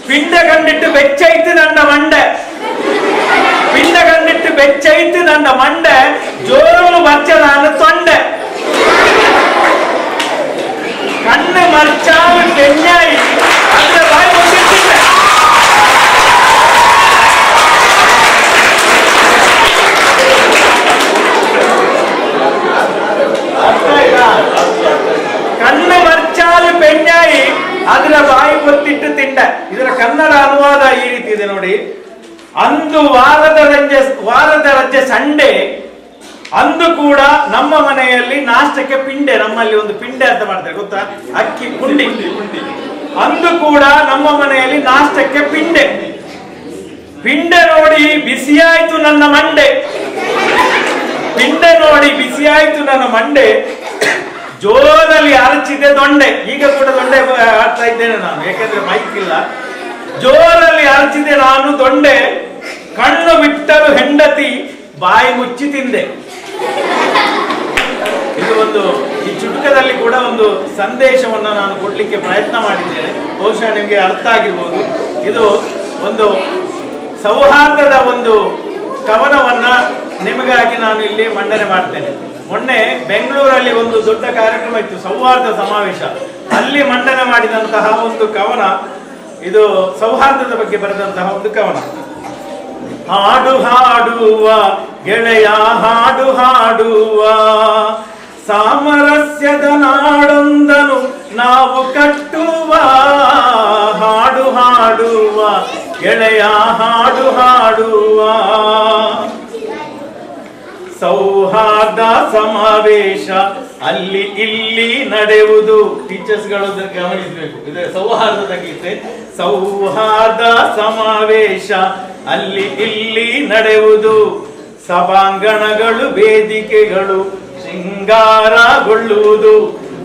ಪಿಂಡೆ ಕಂಡಿಟ್ಟು ಬೆಚ್ಚೈತು ನನ್ನ ಮಂಡೆ, ಪಿಂಡ ಕಂಡಿಟ್ಟು ಬೆಚ್ಚೈತು ನನ್ನ ಮಂಡೆ, ಜೋರು ಬರ್ಚ ನಾನು ತೊಂಡೆ. ಕಣ್ಣು ಮರ್ಚಾವು ಬೆಣ್ಣಾಯಿ ಅಂದ್ರೆ ಬಾಯಿ ಬಂದಿರ್ತಿದ್ದೆ. ಕಣ್ಣು ಮರ್ಚಾಲು ಬೆಣ್ಣಾಯಿ ಅದರ ಬಾಯಿ ಗೊತ್ತಿಟ್ಟು ತಿಂಡ. ಇದರ ಕನ್ನಡ ಅನುವಾದ ಈ ರೀತಿ ಇದೆ ನೋಡಿ: ಅಂದು ವಾರದ ರಜೆ ಸಂಡೆ, ಅಂದು ಕೂಡ ನಮ್ಮ ಮನೆಯಲ್ಲಿ ನಾಷ್ಟಕ್ಕೆ ಪಿಂಡೆ. ನಮ್ಮಲ್ಲಿ ಒಂದು ಪಿಂಡೆ ಅಂತ ಮಾಡ್ತಾರೆ, ಗೊತ್ತಾ? ಅಕ್ಕಿ ಪುಂಡಿ. ಅಂದು ಕೂಡ ನಮ್ಮ ಮನೆಯಲ್ಲಿ ನಾಷ್ಟಕ್ಕೆ ಪಿಂಡೆ. ಪಿಂಡೆ ನೋಡಿ ಬಿಸಿಯಾಯ್ತು ನನ್ನ ಮಂಡೆ, ಪಿಂಡೆ ನೋಡಿ ಬಿಸಿಯಾಯ್ತು ನನ್ನ ಮಂಡೆ, ಜೋರಲ್ಲಿ ಅರಚಿದೆ ದೊಂಡೆ. ಈಗ ಕೂಡ ದೊಂಡೆ ಆಡ್ತಾ ಇದ್ದೇನೆ ನಾನು, ಯಾಕಂದ್ರೆ ಮೈಕ್ ಇಲ್ಲ. ಜೋರಲ್ಲಿ ಅರಚಿದೆ ನಾನು ದೊಂಡೆ, ಕಣ್ಣು ಬಿಟ್ಟರು ಹೆಂಡತಿ ಬಾಯಿ ಮುಚ್ಚಿ ತಿಂದೆ. ಇದು ಒಂದು, ಈ ಚುಟುಕದಲ್ಲಿ ಕೂಡ ಒಂದು ಸಂದೇಶವನ್ನು ನಾನು ಕೊಡ್ಲಿಕ್ಕೆ ಪ್ರಯತ್ನ ಮಾಡಿದ್ದೇನೆ. ಬಹುಶಃ ನಿಮಗೆ ಅರ್ಥ ಆಗಿರ್ಬೋದು. ಇದು ಒಂದು ಸೌಹಾರ್ದದ ಒಂದು ಕವನವನ್ನ ನಿಮಗಾಗಿ ನಾನು ಇಲ್ಲಿ ಮಂಡನೆ ಮಾಡ್ತೇನೆ. ಮೊನ್ನೆ ಬೆಂಗಳೂರಲ್ಲಿ ಒಂದು ದೊಡ್ಡ ಕಾರ್ಯಕ್ರಮ ಇತ್ತು, ಸೌಹಾರ್ದ ಸಮಾವೇಶ. ಅಲ್ಲಿ ಮಂಡನೆ ಮಾಡಿದಂತಹ ಒಂದು ಕವನ ಇದು, ಸೌಹಾರ್ದದ ಬಗ್ಗೆ ಬರೆದಂತಹ ಒಂದು ಕವನ. ಹಾಡು ಹಾಡುವ ಗೆಳೆಯ ಹಾಡು ಹಾಡುವ, ಸಾಮರಸ್ಯದ ನಾಡೊಂದನು ನಾವು ಕಟ್ಟುವ. ಹಾಡು ಹಾಡುವ ಗೆಳೆಯ ಹಾಡು ಹಾಡುವ, ಸೌಹಾರ್ದ ಸಮಾವೇಶ ಅಲ್ಲಿ ಇಲ್ಲಿ ನಡೆಯುವುದು. ಟೀಚರ್ಸ್ಗಳು ಗಮನಿಸಬೇಕು, ಇದು ಸೌಹಾರ್ದದ ಗೀತೆ. ಸೌಹಾರ್ದ ಸಮಾವೇಶ ಅಲ್ಲಿ ಇಲ್ಲಿ ನಡೆಯುವುದು, ಸಭಾಂಗಣಗಳು ವೇದಿಕೆಗಳು ಶೃಂಗಾರಗೊಳ್ಳುವುದು,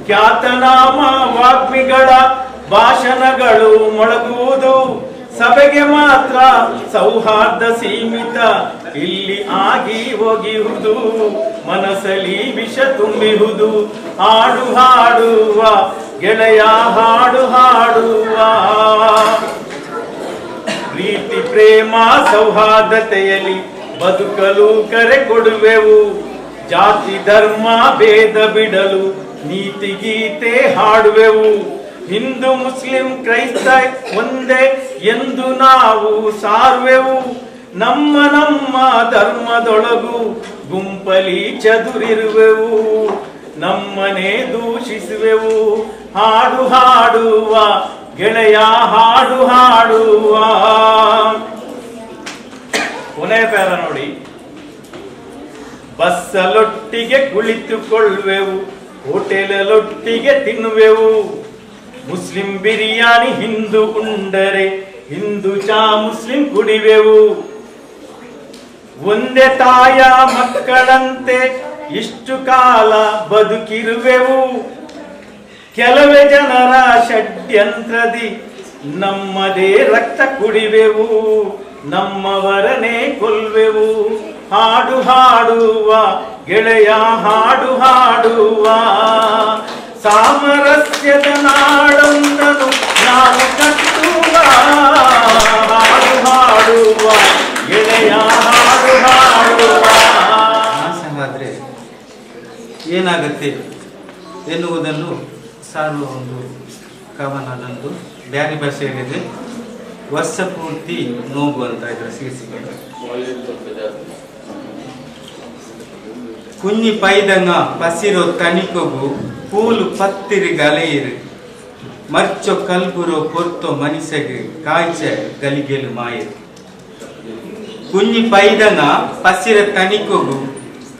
ಖ್ಯಾತನಾಮ ವಾಗ್ಮಿಗಳ ಭಾಷಣಗಳು ಮೊಳಗುವುದು. ಸಭೆಗೆ ಮಾತ್ರ ಸೌಹಾರ್ದ ಸೀಮಿತ, ಇಲ್ಲಿ ಆಗಿ ಹೋಗಿಹುದು, ಮನಸ್ಸಲ್ಲಿ ವಿಷ ತುಂಬಿಹುದು. ಹಾಡು ಹಾಡುವ ಗೆಳೆಯ ಹಾಡು ಹಾಡುವ, ಪ್ರೀತಿ ಪ್ರೇಮ ಸೌಹಾರ್ದತೆಯಲ್ಲಿ ಬದುಕಲು ಕರೆ ಕೊಡುವೆವು. ಜಾತಿ ಧರ್ಮ ಭೇದ ಬಿಡಲು ನೀತಿ ಗೀತೆ ಹಾಡುವೆವು. ಹಿಂದೂ ಮುಸ್ಲಿಂ ಕ್ರೈಸ್ತ ಒಂದೇ ಎಂದು ನಾವು ಸಾರುವೆವು. ನಮ್ಮ ನಮ್ಮ ಧರ್ಮದೊಳಗು ಗುಂಪಲಿ ಚದುರಿರುವೆವು, ನಮ್ಮನೆ ದೂಷಿಸುವೆವು. ಹಾಡು ಹಾಡುವ ಗೆಳೆಯ ಹಾಡು ಹಾಡುವ. ಕೊನೆಯ ಪ್ಯಾರ ನೋಡಿ: ಬಸ್ಸಲೊಟ್ಟಿಗೆ ಕುಳಿತುಕೊಳ್ಳುವೆವು, ಹೋಟೆಲೊಟ್ಟಿಗೆ ತಿನ್ನುವೆವು. ಮುಸ್ಲಿಂ ಬಿರಿಯಾನಿ ಹಿಂದೂ ಉಂಡರೆ, ಹಿಂದೂ ಚಾ ಮುಸ್ಲಿಂ ಕುಡಿವೆವು. ಒಂದೇ ತಾಯ ಮಕ್ಕಳಂತೆ ಇಷ್ಟು ಕಾಲ ಬದುಕಿರುವೆವು. ಕೆಲವೇ ಜನರ ಷಡ್ಯಂತ್ರದಿ ನಮ್ಮದೇ ರಕ್ತ ಕುಡಿವೆವು, ನಮ್ಮವರನೇ ಕೊಲ್ವೆವು. ಹಾಡು ಹಾಡುವ ಗೆಳೆಯ ಹಾಡು ಹಾಡುವ, ಸಾಮರಸ್ಯದ ನಾಡೊಂದನು ನಾವು ಕಟ್ಟುವ. ಹಾಡು ಹಾಡುವ ಗೆಳೆಯ ಹಾಡು ಹಾಡುವ. ನಾಶವಾದರೆ ಏನಾಗುತ್ತೆ ಎನ್ನುವುದನ್ನು ಸಾರುವ ಒಂದು ಕವನದೊಂದು ಬ್ಯಾರಿ ಭಾಷೆಯಲ್ಲಿದೆ. ವರ್ಷ ಪೂರ್ತಿ ನೋವು ಅಂತ ಇದರ ಶೀರ್ಷಿಕೆ. ಕುഞ്ഞി ಪೈದಂಗ ಪಸಿರೋ ತನಿಕೊಗು ಪೂಲು ಪತ್ತಿರಿ ಗಲೆಯಿರು, ಮರ್ಚೊ ಕಲ್ಬುರೋ ಪೊರ್ತೊ ಮನಿಸೆಗೆ ಕಾಯ್ಚ ಗಲಿಗೆಲು ಮಾಯಿರು. ಕುഞ്ഞി ಪೈದಂಗ ಪಸಿರ ತನಿಕೊಗು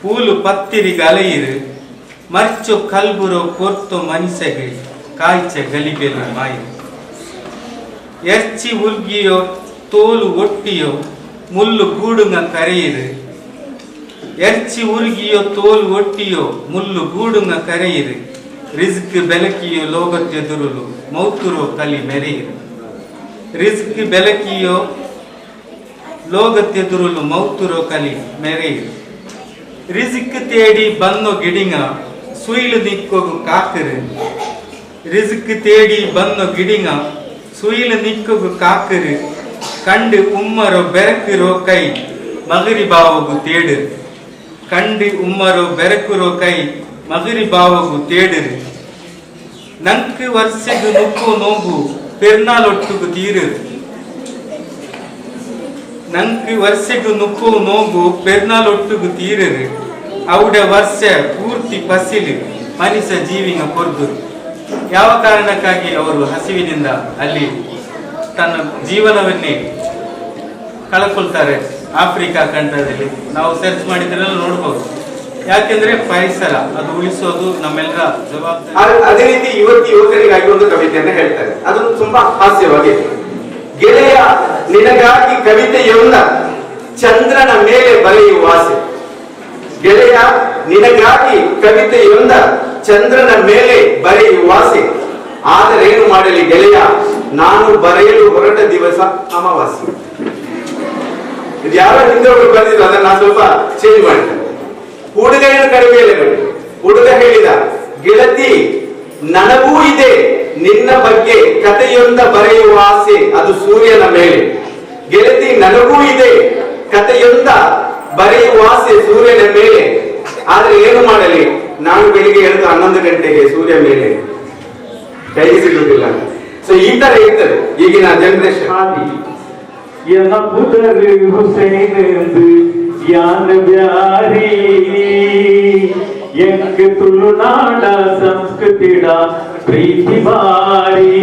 ಪೂಲು ಪತ್ತಿರಿ ಗಲೆಯಿರು, ಮರ್ಚೊ ಕಲ್ಬುರೋ ಪೊರ್ತೊ ಮನಿಸೆಗೆ ಕಾಯ್ಚ ಗಲಿಗೆಲು ಮಾಯಿರು. ಎರ್ಚಿ ಉಲ್ಗಿಯೋ ತೋಲು ಒಟ್ಟಿಯೋ ಮುಳ್ಳು ಗೂಡುಂಗ ಕರೆಯಿರು, ಎರ್ಚಿ ಉರುಗಿಯೋ ತೋಲು ಒಟ್ಟಿಯೋ ಮುಳ್ಳು ಗೂಡುಂಗ ಕರೆಯಿರು. ರಿಸ್ಕ್ ಬೆಲಕಿಯೋ ಲೋಗತ್ತೆದುರುಲು ಮೌತುರೋ ಕಲಿ ಮೆರೆಯಿರು. ರಿಸ್ಕ್ ಬೆಲಕಿಯೋ ಲೋಗತ್ತೆದುರುಲು ಮೌತುರೋ ಕಲಿ ಮೆರೆಯಿರು. ರಿಸ್ಕ್ ತೇಡಿ ಬಂದೋ ಗಿಡಿಂಗ ಸುಯಿಲು ನಿಕ್ಕೋಗು ಕಾಕರು. ರಿಸ್ಕ್ ತೇಡಿ ಬಂದೋ ಗಿಡಿಂಗ ಸುಯಿಲು ನಿಕ್ಕೋಗು ಕಾಕರು. ಕಂಡು ಉಮ್ಮರೋ ಬೆರಕಿರೋ ಕೈ ಮಗರಿ ಬಾವಗು ತೇಡರು. ಕಂಡು ಉಮ್ಮರೋ ಬೆರಕುರೋ ಕೈ ಮಗರಿ ಬಾವಗು ತೇಡರು. ನಂಕು ವರ್ಷಗು ನುಪ್ಪು ನೋವು ಪೆರ್ನಾಲೊಟ್ಟುಗು ತೀರರು. ನಂಕು ವರ್ಷಗು ನುಪ್ಪು ನೋವು ಪೆರ್ನಾಲೊಟ್ಟುಗು ತೀರರು. ಅವಡ ವರ್ಷ ಪೂರ್ತಿ ಪಸಿಲು ಮನುಷ್ಯ ಜೀವಿನ ಕೊರ್ದರು. ಯಾವ ಕಾರಣಕ್ಕಾಗಿ ಅವರು ಹಸಿವಿನಿಂದ ಅಲ್ಲಿ ತನ್ನ ಜೀವನವನ್ನೇ ಕಳ್ಕೊಳ್ತಾರೆ ಆಫ್ರಿಕಾ ಖಂಡದಲ್ಲಿ ನಾವು ಸರ್ಚ್ ಮಾಡಿದ್ರೆಲ್ಲ ನೋಡ್ಬೋದು. ಯಾಕೆಂದ್ರೆ ಪರಿಸರ ಅದು ಉಳಿಸೋದು ನಮ್ಮೆಲ್ಲರ ಜವಾಬ್ದಾರಿ. ಅದೇ ರೀತಿ ಯುವಕರಿಗಾಗಿ ಒಂದು ಕವಿತೆಯನ್ನು ಹೇಳ್ತಾರೆ, ಅದು ತುಂಬಾ ಹಾಸ್ಯವಾಗಿದೆ. ಗೆಳೆಯ ನಿನಗಾಗಿ ಕವಿತೆಯೊಂದ ಚಂದ್ರನ ಮೇಲೆ ಬರೆಯುವ ಆಸೆ. ಗೆಳೆಯ ನಿನಗಾಗಿ ಕವಿತೆಯೊಂದ ಚಂದ್ರನ ಮೇಲೆ ಬರೆಯುವ ಆಸೆ. ಆದರೆ ಏನು ಮಾಡಲಿ ಗೆಳೆಯ, ನಾನು ಬರೆಯಲು ಹೊರಟ ದಿವಸ ಅಮಾವಾಸ್ಯೆ. ಇದು ಯಾರ ಹಿಂದೆ ಒಬ್ಬರು ಬಂದಿದ್ರು, ಅದನ್ನ ನಾನು ಸ್ವಲ್ಪ ಚೇಂಜ್ ಮಾಡಿದ್ದೇನೆ. ಹುಡುಗನ ಕಡಿಮೆ ಹುಡುಗ ಹೇಳಿದ, ಗೆಳತಿ ನನಗೂ ಇದೆ ನಿನ್ನ ಬಗ್ಗೆ ಕಥೆಯೊಂದ ಬರೆಯುವ ಆಸೆ, ಅದು ಸೂರ್ಯನ ಮೇಲೆ. ಗೆಳತಿ ನನಗೂ ಇದೆ ಕಥೆಯೊಂದ ಬರೆಯುವ ಆಸೆ ಸೂರ್ಯನ ಮೇಲೆ. ಆದ್ರೆ ಏನು ಮಾಡಲಿ, ನಾನು ಬೆಳಿಗ್ಗೆ ಎದ್ದು 11 ಗಂಟೆಗೆ ಸೂರ್ಯ ಮೇಲೆ ಕೈ ಸಿಗುವುದಿಲ್ಲ. ಸೊ ಈ ತರ ಇರ್ತದೆ ಈಗಿನ ಜನರೇಷನ್. ಎಂಕ್ ತುಳುನಾಡ ಸಂಸ್ಕೃತಿಡ ಪ್ರೀತಿ ಬಾರಿ.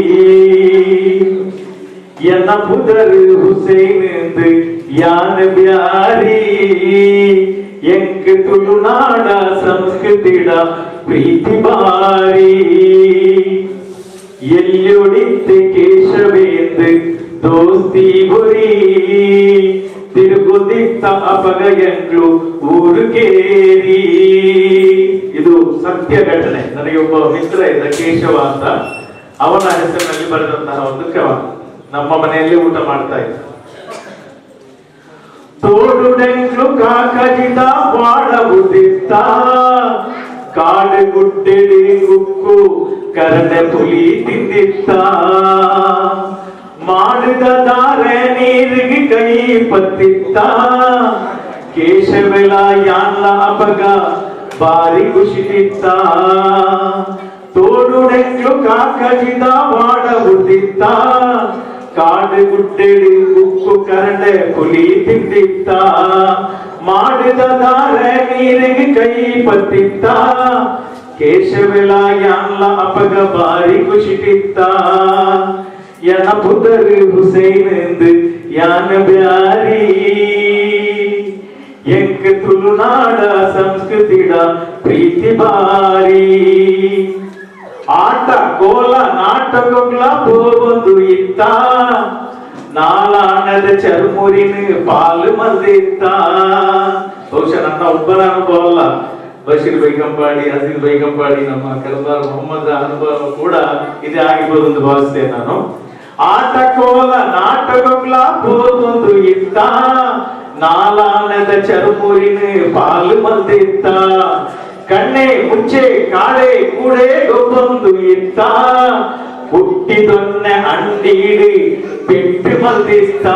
ಎನ್ನ ಪುದರ್ ಹುಸೇನ್ ಯಾನ್ ಬ್ಯಾರಿ. ಎಂಕ್ ತುಳುನಾಡ ಸಂಸ್ಕೃತಿಡ ಪ್ರೀತಿ ಬಾರಿ. ಎಲ್ಲೊಡಿತ್ತೆ ಕೇಶವೇಂದ್ ದೋಸ್ತಿ ಗುರಿ. ತಿರುಗುದಿತ್ತ ಅಪಗಯಂಗ್ಳು ಊರು ಕೇರಿ. ಇದು ಸತ್ಯ ಘಟನೆ. ನನಗೆ ಒಬ್ಬ ಮಿತ್ರ ಇದ್ದ ಕೇಶವ ಅಂತ, ಅವನ ಹೆಸರಿನಲ್ಲಿ ಬರೆದಂತಹ ಒಂದು ಕವನ. ನಮ್ಮ ಮನೆಯಲ್ಲಿ ಊಟ ಮಾಡ್ತಾ ಇದ್ದ. ತೋಡುಡೆಂಗ್ಳು ಕಾಕಜಿದ ಬಾಳವುದಿತ್ತ. ಕಾಡು ಗುಡ್ಡೆಡಿ ಗುಕ್ಕು ಕರಡೆ ಪುಲಿ ತಿಂದಿತ್ತ. ಮಾಡಿದ ದಾರೆ ನೀರಿಗೆ ಕೈ ಪತ್ತಿತ್ತ. ಕೇಶವೆಲ ಯಾನ್ಲ ಅಪಗ ಬಾರಿ ಖುಷಿತಿತ್ತ. ತೋಡುಡೆಂಗ್ಳು ಕಾಕಜಿದ ಬಾಡವುದಿತ್ತ. ಕಾಡು ಗುಡ್ಡೆಡಿ ಉಕ್ಕು ಕರಡೆ ಪುಲಿ ತಿಂದಿತ್ತ. ಮಾಡಿದ ದಾರೆ ನೀರಿಗೆ ಕೈ ಪತ್ತಿತ್ತ. ಕೇಶವೆಲ ಯಾನ್ಲ ಅಪಗ ಬಾರಿ ಖುಷಿತಿತ್ತ. ಯನ ಪುದರ್ ಹುಸೇನ್ ಯಾನ್ ಬ್ಯಾರಿ. ಎಂಕ ತುಳುನಾಡ ಸಂಸ್ಕೃತಿಡ ಪ್ರೀತಿ ಬಾರಿ ಆಟ ಕೋಲ ನಾಟಕಗಳ ಹೋಗೊಂದು ಇತ್ತ ನಾಲಾಣದ ಚರ್ಮುರಿನ ಪಾಲು ಮಂದಿತ್ತ. ಬಹುಶಃ ನನ್ನ ಒಬ್ಬನ ಅನುಭವ ಅಲ್ಲ, ಬಶೀರ್ ಬೈಗಂಪಾಡಿ, ಅಜೀಜ್ ಬೈಗಂಪಾಡಿ, ನಮ್ಮ ಕೆಲವಾರು ಮೊಹಮ್ಮದ್ ಅನುಭವ ಕೂಡ ಇದೇ ಆಗಿರ್ಬೋದು ಎಂದು ಭಾವಿಸ್ತೇನೆ ನಾನು. ಆಟ ಕೋಲ ನಾಟಕಗಳ ಹೋಗೊಂದು ಇತ್ತ ನಾಲಾಣದ ಚರ್ಮುರಿನ ಪಾಲು ಮಂದಿತ್ತ ಕಣ್ಣೆ ಮುಚ್ಚೆ ಕಾಳೆ ಕೂಡೆ ಗೊಬ್ಬೊಂದು ಇತ್ತ ಹುಟ್ಟಿದೊನ್ನೆ ಅಂಡೀಡಿ ಪೆಟ್ಟು ಮಲ್ದಿಸ್ತ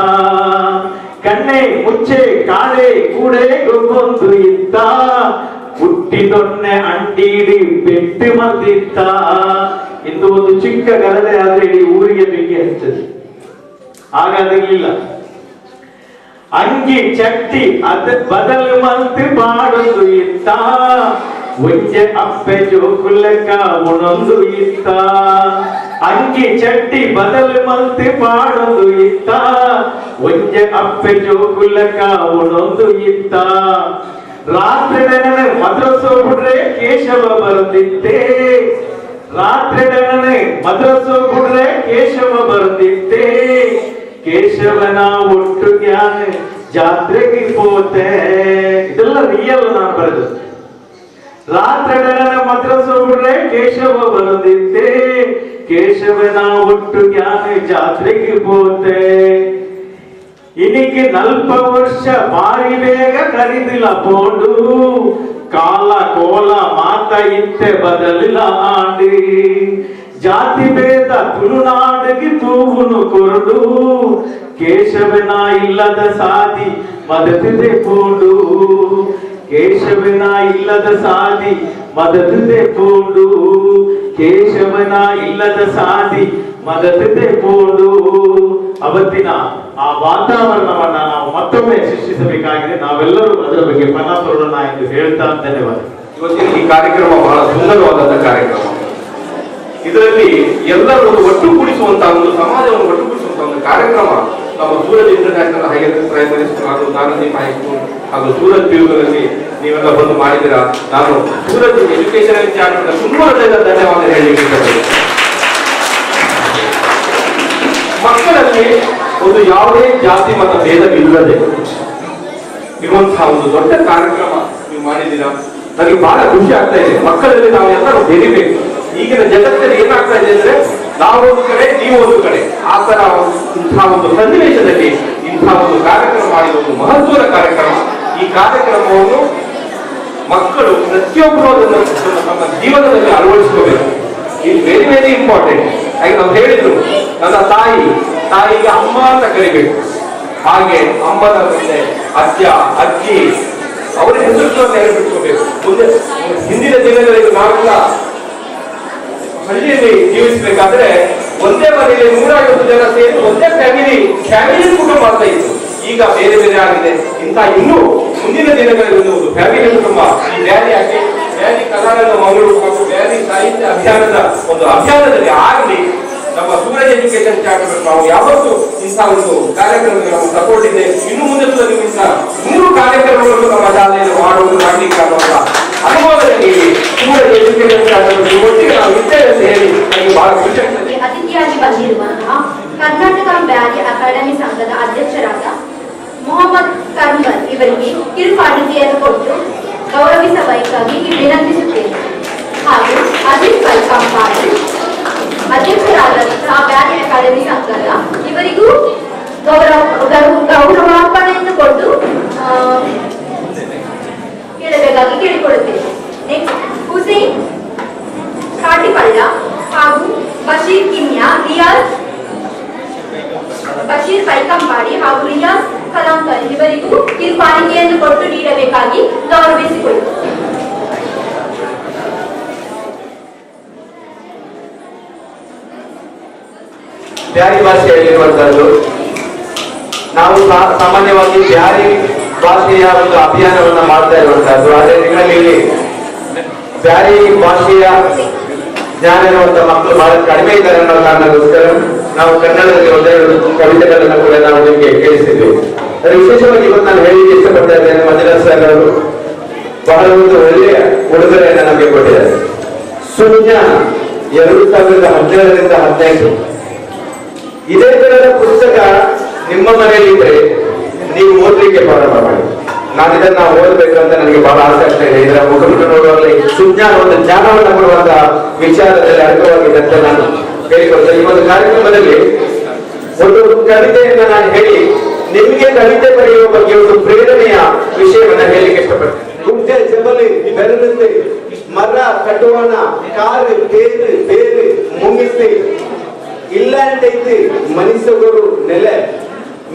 ಕಣ್ಣೆ ಮುಚ್ಚೆ ಕಾಳೆ ಕೂಡೆ ಗೊಬ್ಬೊಂದು ಇತ್ತ ಹುಟ್ಟಿದೊನ್ನೆ ಅಂಡೀಡಿ ಪೆಟ್ಟು ಮಲ್ದಿಸ್ತ. ಇಂದು ಒಂದು ಚಿಕ್ಕ ಗಲದೆ ಆದ್ರೆ ಇಡೀ ಊರಿಗೆ ಬೆಂಕಿ ಹಚ್ಚದು, ಹಾಗಾದಿರ್ಲಿಲ್ಲ. ಅಂಗಿ ಚಟ್ಟಿ ಅದ ಬದಲು ಮಂತು ಪಾಡೊಂದು ಇತ್ತ ಒಂಜೆ ಅಪ್ಪೆ ಜೋಕುಲಕ ಉಣೊಂದು ಇತ್ತ ಅಂಗಿ ಚಟ್ಟಿ ಬದಲು ಮಂತು ಪಾಡೊಂದು ಇತ್ತ ಒಂಜೆ ಅಪ್ಪೆ ಜೋಕುಲಕ ಉಣೊಂದು ಇತ್ತ. ರಾತ್ರಿ ಮದ್ರಸೋ ಬಿಡ್ರೆ ಕೇಶವ ಬರೆದಿದ್ದೆ ರಾತ್ರಿ ಮದ್ರಸೋ ಬಿಡ್ರೆ ಕೇಶವ ಬರೆದಿದ್ದೆ ಕೇಶವನ ಒಟ್ಟು ಜ್ಞಾನ ಜಾತ್ರೆಗೆ ಪೋತೆ. ಇದೆಲ್ಲ ರಿಯಲ್ ನಾನು ಬರೆದು. ರಾತ್ರಿ ಮದ್ರಸೋ ಬಿಡ್ರೆ ಕೇಶವ ಬರೆದಿದ್ದೆ ಕೇಶವನ ಒಟ್ಟು ಜ್ಞಾನ ಜಾತ್ರೆಗೆ ಪೋತೆ. ಇನಿಗೆ 40 ವರ್ಷ ಬಾರಿ ಬೇಗ ಕರಿದಿಲ್ಲ ಪೋಂಡು ಕಾಲ ಕೋಲ ಮಾತ ಇತ್ತೆ ಬದಲಿಲ್ಲ ಆಂಡಿ ಜಾತಿ ಭೇದ ತುಳುನಾಡಿಗೆ ತೂವುನು ಕೊರಡು ಕೇಶವನ ಇಲ್ಲದ ಸಾದಿ ಮದತಿದೆ ಪೋಂಡು ಕೇಶವನ ಇಲ್ಲದ ಸಾದಿ ಮದತಿದೆ ಪೋಂಡು ಕೇಶವನ ಇಲ್ಲದ ಸಾದಿ ಮದತಿದೆ ಪೋಂಡು. ಅವತ್ತಿನ ಆ ವಾತಾವರಣವನ್ನ ನಾವು ಮತ್ತೊಮ್ಮೆ ಸೃಷ್ಟಿಸಬೇಕಾಗಿದೆ. ನಾವೆಲ್ಲರೂ ಅದರ ಬಗ್ಗೆ ಪಣತೊಡೋಣ ಎಂದು ಹೇಳ್ತಾ ಧನ್ಯವಾದ. ಇವತ್ತಿನ ಈ ಕಾರ್ಯಕ್ರಮ ಬಹಳ ಸುಂದರವಾದ ಕಾರ್ಯಕ್ರಮ. ಇದರಲ್ಲಿ ಎಲ್ಲರೂ ಒಟ್ಟುಗೂಡಿಸುವಂತಹ ಒಂದು ಸಮಾಜವನ್ನು ಒಟ್ಟುಗೂಡಿಸುವಂತಹ ಒಂದು ಕಾರ್ಯಕ್ರಮ ನಮ್ಮ Suraj international higher primary school ಹಾಗೂ ದಾನದೀಪ ಹೈಸ್ಕೂಲ್ ಹಾಗೂ ಸೂರಜ್ ಪಿಯುಗಳಲ್ಲಿ ನೀವೆಲ್ಲ ಬಂದು ಮಾಡಿದಿರಾ. ನಾನು ಸೂರಜ್ ಎಜುಕೇಶನ್ ಚಾರ್ಟರ್ನ ತುಂಬಾ ಧನ್ಯವಾದ ಹೇಳಲಿಕ್ಕೆ. ಮಕ್ಕಳಲ್ಲಿ ಒಂದು ಯಾವುದೇ ಜಾತಿ ಮತ ಭೇದವಿಲ್ಲದೆ ಇರುವಂತಹ ಒಂದು ದೊಡ್ಡ ಕಾರ್ಯಕ್ರಮ ನೀವು ಮಾಡಿದ್ದೀರಾ. ನನಗೆ ಬಹಳ ಖುಷಿ ಆಗ್ತಾ ಇದೆ. ಮಕ್ಕಳಲ್ಲಿ ನಾವೆಲ್ಲರೂ ಬೆರಿಬೇಕು. ಈಗಿನ ಜಗತ್ತಲ್ಲಿ ಏನಾಗ್ತಾ ಇದೆ ಅಂದ್ರೆ ನಾವು ಒಂದು ಕಡೆ ನೀವು ಒಂದು ಕಡೆ ಆ ತರ ಇಂತಹ ಒಂದು ಸನ್ನಿವೇಶದಲ್ಲಿ ಇಂತಹ ಒಂದು ಕಾರ್ಯಕ್ರಮ ಮಾಡಿದ ಒಂದು ಮಹತ್ವದ ಕಾರ್ಯಕ್ರಮ. ಈ ಕಾರ್ಯಕ್ರಮವನ್ನು ಮಕ್ಕಳು ಪ್ರತಿಯೊಬ್ಬರು ಅದನ್ನು ತಮ್ಮ ಜೀವನದಲ್ಲಿ ಅಳವಡಿಸಿಕೋಬೇಕು. It very very important. ಹಾಗೆ ನಾವು ಹೇಳಿದ್ರು, ನನ್ನ ತಾಯಿಗೆ ಅಮ್ಮ ಅಂತ ಕರಿಬೇಕು. ಹಾಗೆ ಅಮ್ಮನ ಮುಂದೆ ಅಜ್ಜ ಅಜ್ಜಿ ಅವರ ಹೆಸರುಗಳನ್ನು ನೆನಪಿಟ್ಕೋಬೇಕು. ಮುಂದೆ ಹಿಂದಿನ ದಿನಗಳಲ್ಲಿ ನಾವೆಲ್ಲ ಹಳ್ಳಿಯಲ್ಲಿ ಜೀವಿಸಬೇಕಾದ್ರೆ ಒಂದೇ ಮನೆಯಲ್ಲಿ 150 ಜನ ಸೇರಿ ಒಂದೇ ಫ್ಯಾಮಿಲಿ ಕುಟುಂಬ ಅಂತ ಇತ್ತು. ಈಗ ಬೇರೆ ಬೇರೆ ಆಗಿದೆ. ಇಂಥ ಇನ್ನೂ ಮುಂದಿನ ದಿನಗಳಲ್ಲಿ ಒಂದು ಫ್ಯಾಮಿಲಿ ಕುಟುಂಬ ಈ ಬ್ಯಾರಿ ಕಲಾರಂಗ ಮಂಗಳೂರು ಮತ್ತು ಬ್ಯಾರಿ ಸಾಹಿತ್ಯ ಅಭಿಯಾನದ ಒಂದು ಅಭಿಯಾನದಲ್ಲಿ ಆಗಲಿ. ನಮ್ಮ ಸೂರಜ್ ಎಜುಕೇಶನ್ ಚಾರ್ಟರ್ ನಾವು ಯಾವತ್ತೂ ಇಂಥ ಒಂದು ಕಾರ್ಯಕ್ರಮಕ್ಕೆ ನಾವು ಸಪೋರ್ಟ್ ಇದೆ. ಇನ್ನು ಮುಂದೆ ಇಂಥ 3 ಕಾರ್ಯಕ್ರಮಗಳನ್ನು ನಮ್ಮ ಶಾಲೆಯಲ್ಲಿ ಮಾಡಲಿಕ್ಕೆ ಆಗುವಂತ ಅನುಭವದಲ್ಲಿ ಸೂರಜ್ ಎಜುಕೇಶನ್ ಚಾರ್ಟರ್ ಒಟ್ಟಿಗೆ ನಾವು ಇದ್ದೇವೆ ಅಂತ ಹೇಳಿ ನನಗೆ ಬಹಳ ಖುಷಿ ಆಗ್ತದೆ. ಅತಿಥಿಯಾಗಿ ಬಂದಿರುವಂತಹ ಕರ್ನಾಟಕ ಬ್ಯಾರಿ ಅಕಾಡೆಮಿ ಸಂಘದ ಅಧ್ಯಕ್ಷರಾದ ಮೊಹಮ್ಮದ್ ಕರ್ಮಲ್ ಇವರಿಗೆ ಕಿರುಕಾಣಿಕೆಯನ್ನು ಕೊಟ್ಟು ಗೌರವಿಸಬೇಕಾಗಿ ವಿನಂತಿಸುತ್ತೇನೆ. ಹಾಗೂ ಅಜಿತ್ ಬೈಕಂಪಾಡಿ ಅಧ್ಯಕ್ಷರಾದಂತಹ ಬ್ಯಾರಿ ಅಕಾಡೆಮಿ ಸಂಘದ ಇವರಿಗೂ ಗೌರವಾರ್ಪಣೆಯನ್ನು ಕೊಟ್ಟು ಕೇಳಬೇಕಾಗಿ ಕೇಳಿಕೊಳ್ಳುತ್ತೇನೆ. ನೆಕ್ಸ್ಟ್ ಹುಸೇನ್ ಕಾಟಿಪಳ್ಳ ಹಾಗೂ ಬಶೀರ್ ಕಿನ್ಯಾ, ಬಶೀರ್ ಪೈಕಂಪಾಡಿ ಹಾಗೂ ರಿಯಾಜ್ ಕಲಾಂಕರ್ ಇವರಿಗೂ ಕಿರುಕಾಣಿಕೆಯನ್ನು ಕೊಟ್ಟು ನೀಡಬೇಕಾಗಿ ಗೌರವಿಸಿಕೊಳ್ಳುತ್ತೇನೆ. ಬ್ಯಾರಿ ಭಾಷೆಯಲ್ಲಿರುವಂತಹದ್ದು. ನಾವು ಸಾಮಾನ್ಯವಾಗಿ ಬ್ಯಾರಿ ಭಾಷೆಯ ಒಂದು ಅಭಿಯಾನವನ್ನ ಮಾಡ್ತಾ ಇರುವಂತಹದ್ದು. ಆದರೆ ನಿಮ್ಮಲ್ಲಿ ಬ್ಯಾರಿ ಭಾಷೆಯ ಜ್ಞಾನ ಇರುವಂತಹ ಮಕ್ಕಳು ಬಹಳ ಕಡಿಮೆ ಇದ್ದಾರೆ ಅನ್ನೋ ಕಾರಣಕ್ಕೋಸ್ಕರ ನಾವು ಕನ್ನಡದಲ್ಲಿ ಒಂದೆರಡು ಕವಿತೆಗಳನ್ನು ಕೂಡ ನಾವು ನಿಮಗೆ ಕೇಳಿಸಿದ್ದೇವೆ. ವಿಶೇಷವಾಗಿ ಇವತ್ತು ನಾನು ಹೇಳಲಿಕ್ಕೆ ಇಷ್ಟಪಡ್ತಾ ಇದ್ದೇನೆ, ಮಂಜುನಾಥ್ ಸರ್ ಅವರು ಬಹಳ ಒಂದು ಒಳ್ಳೆಯ ಉಡುಗೊರೆಯನ್ನು ನಮಗೆ ಕೊಟ್ಟಿದ್ದಾರೆ. ಸುಜ್ಞಾನ 2017ರಿಂದ 2018 ಇದೇ ತರದ ಪುಸ್ತಕ ನಿಮ್ಮ ಮನೆಯಲ್ಲಿ ಇದ್ರೆ ನೀವು ಓದಲಿಕ್ಕೆ ಪ್ರಾರಂಭ ಮಾಡಿ. ನಾನು ಇದನ್ನ ಓದಬೇಕು ಅಂತ ನನಗೆ ಬಹಳ ಆಸೆ ಆಗ್ತಾ ಇದೆ. ಇದರ ಮುಖಮುಖ ನೋಡುವಾಗಲೇ ಸುಜ್ಞಾನ ಒಂದು ಜ್ಞಾನವನ್ನು ಕೊಡುವಂತಹ ವಿಚಾರದಲ್ಲಿ ಅಡಕವಾಗಿದೆ ಅಂತ ನಾನು ಹೇಳಿಕೊಡ್ತೇನೆ. ಈ ಒಂದು ಕಾರ್ಯಕ್ರಮದಲ್ಲಿ ಒಂದು ಕವಿತೆಯನ್ನ ನಾನು ಹೇಳಿ ನಿಮಗೆ ಕವಿತೆ ಬರೆಯುವ ಬಗ್ಗೆ ಒಂದು ಪ್ರೇರಣೆಯ ವಿಷಯವನ್ನ ಹೇಳಲಿಕ್ಕೆ ಇಷ್ಟಪಡ್ತೇನೆ. ಗುಡ್ಡೆ ಜಬಲಿ ಬೆರಳುತ್ತೆ, ಮರ ಕಟೋಣ ಕಾರು ಬೇರು ಬೇರು ಮುಗಿಸಿ ಇಲ್ಲಾಂಟೈತಿ ಮನುಷ್ಯಗಳು ನೆಲೆ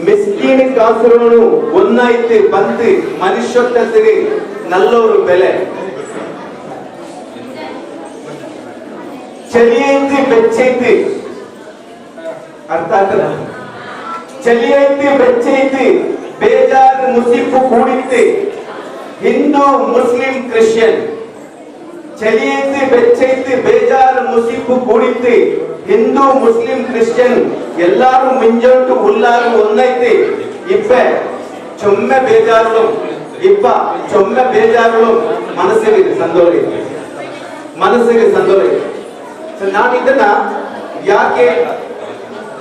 ಮಿಸ್ಕೀನ್ ಕಾಸುರೋನು ಒನ್ನಾಯ್ತು ಬಂತು ಮನುಷ್ಯೊತ್ತಿಗೆ ನಲ್ಲೋರು ಬೆಲೆ ಚಲಿಯೈತಿ ಬೆಚ್ಚೈತಿ ಅರ್ಥ ಆಗ್ತದ ಚಲಿಯೈತಿ ಬೆಚ್ಚೈತಿ ಬೇಜಾರು ಮುಸಿಫು ಕೂಡಿತ್ತು ಹಿಂದೂ ಮುಸ್ಲಿಂ ಕ್ರಿಶ್ಚಿಯನ್ ಚಲಿಯೈತಿ ಬೆಚ್ಚೈತಿ ಬೇಜಾರು ಮುಸಿಫು ಕೂಡಿತ್ತು ಹಿಂದೂ ಮುಸ್ಲಿಂ ಕ್ರಿಶ್ಚಿಯನ್ ಎಲ್ಲಾರು ಮುಂಜಾಟು ಹುಲ್ಲಾರು ಒಂದೈತಿ ಇಪ್ಪೆ ಚೊಮ್ಮೆ ಬೇಜಾರು ಇಪ್ಪ ಚೊಮ್ಮೆ ಬೇಜಾರು ಮನಸ್ಸಿಗೆ ಸಂದೋಲಿ ಮನಸ್ಸಿಗೆ ಸಂದೋಲಿ. ನಾನು ಇದನ್ನ ಯಾಕೆ